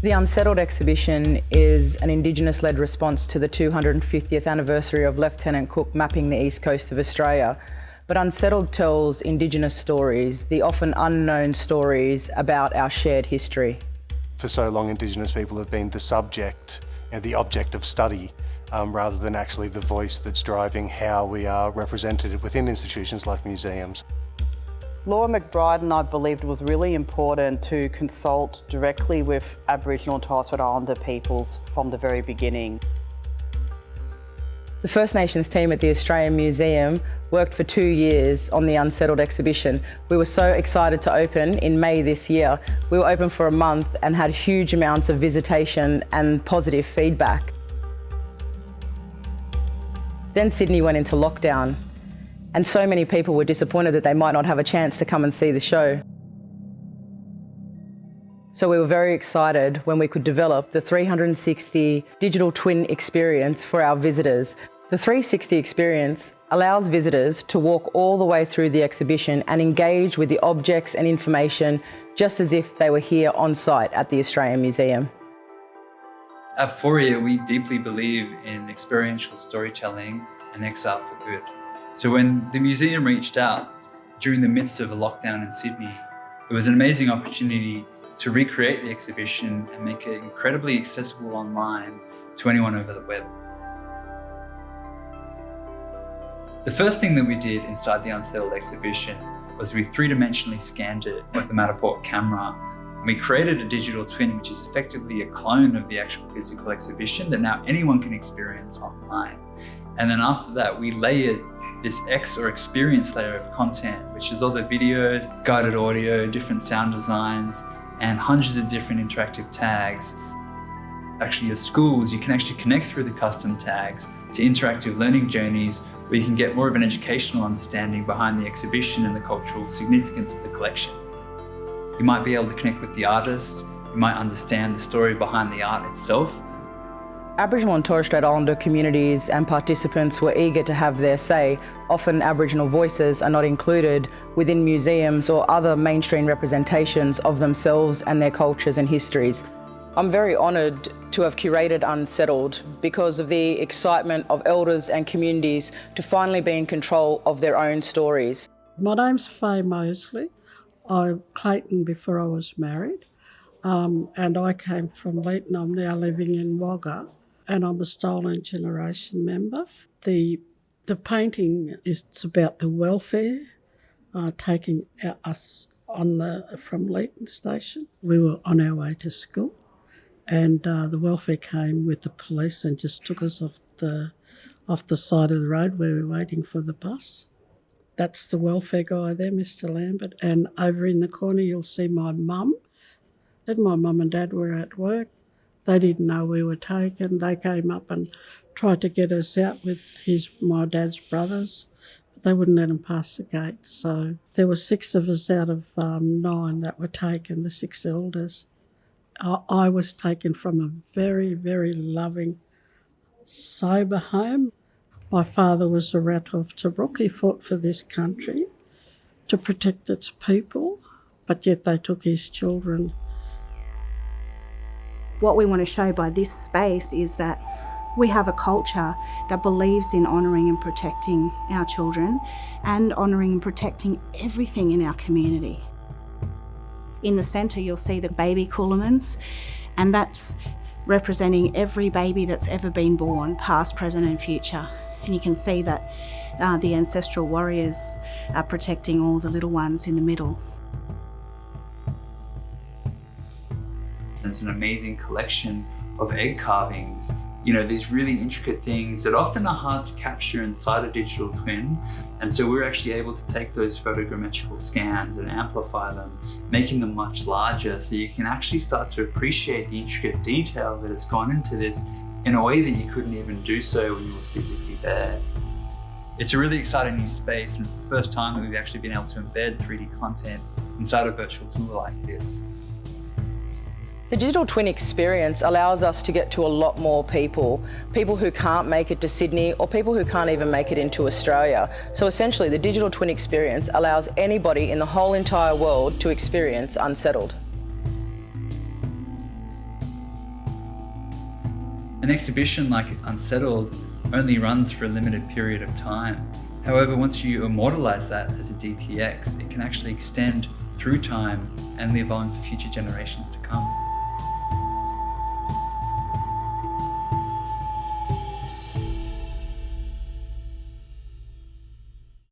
The Unsettled Exhibition is an Indigenous-led response to the 250th anniversary of Lieutenant Cook mapping the east coast of Australia. But Unsettled tells Indigenous stories, the often unknown stories about our shared history. For so long, Indigenous people have been the subject, the object of study, rather than actually the voice that's driving how we are represented within institutions like museums. Laura McBride and I believed it was really important to consult directly with Aboriginal and Torres Strait Islander peoples from the very beginning. The First Nations team at the Australian Museum worked for 2 years on the Unsettled Exhibition. We were so excited to open in May this year. We were open for a month and had huge amounts of visitation and positive feedback. Then Sydney went into lockdown, and so many people were disappointed that they might not have a chance to come and see the show. So we were very excited when we could develop the 360 digital twin experience for our visitors. The 360 experience allows visitors to walk all the way through the exhibition and engage with the objects and information just as if they were here on site at the Australian Museum. At Fourier, we deeply believe in experiential storytelling and exile for good. So when the museum reached out during the midst of a lockdown in Sydney, it was an amazing opportunity to recreate the exhibition and make it incredibly accessible online to anyone over the web. The first thing that we did inside the Unsettled Exhibition was we three-dimensionally scanned it with the Matterport camera. We created a digital twin, which is effectively a clone of the actual physical exhibition that now anyone can experience online. And then after that, we layered this X or experience layer of content, which is all the videos, guided audio, different sound designs, and hundreds of different interactive tags. Actually, your schools, you can actually connect through the custom tags to interactive learning journeys where you can get more of an educational understanding behind the exhibition and the cultural significance of the collection. You might be able to connect with the artist, you might understand the story behind the art itself. Aboriginal and Torres Strait Islander communities and participants were eager to have their say. Often Aboriginal voices are not included within museums or other mainstream representations of themselves and their cultures and histories. I'm very honoured to have curated Unsettled because of the excitement of elders and communities to finally be in control of their own stories. My name's Faye Mosley. I'm Clayton before I was married, and I came from Leeton. I'm now living in Wagga, and I'm a Stolen Generation member. The painting is about the welfare, taking us from Leeton station. We were on our way to school, and the welfare came with the police and just took us off the side of the road where we were waiting for the bus. That's the welfare guy there, Mr. Lambert. And over in the corner, you'll see my mum. Then my mum and dad were at work. They didn't know we were taken. They came up and tried to get us out with my dad's brothers, but they wouldn't let them pass the gate. So there were 6 of us out of 9 that were taken, the 6 elders. I was taken from a very, very loving, sober home. My father was a rat of Tobruk. He fought for this country to protect its people, but yet they took his children. What we want to show by this space is that we have a culture that believes in honouring and protecting our children and honouring and protecting everything in our community. In the centre, you'll see the baby Coolamans, and that's representing every baby that's ever been born, past, present and future. And you can see that the ancestral warriors are protecting all the little ones in the middle. It's an amazing collection of egg carvings, these really intricate things that often are hard to capture inside a digital twin. And so we're actually able to take those photogrammetrical scans and amplify them, making them much larger so you can actually start to appreciate the intricate detail that has gone into this in a way that you couldn't even do so when you were physically there. It's a really exciting new space, and it's the first time that we've actually been able to embed 3D content inside a virtual tour like this. The digital twin experience allows us to get to a lot more people who can't make it to Sydney or people who can't even make it into Australia. So essentially the digital twin experience allows anybody in the whole entire world to experience Unsettled. An exhibition like Unsettled only runs for a limited period of time. However, once you immortalize that as a DTX, it can actually extend through time and live on for future generations to come.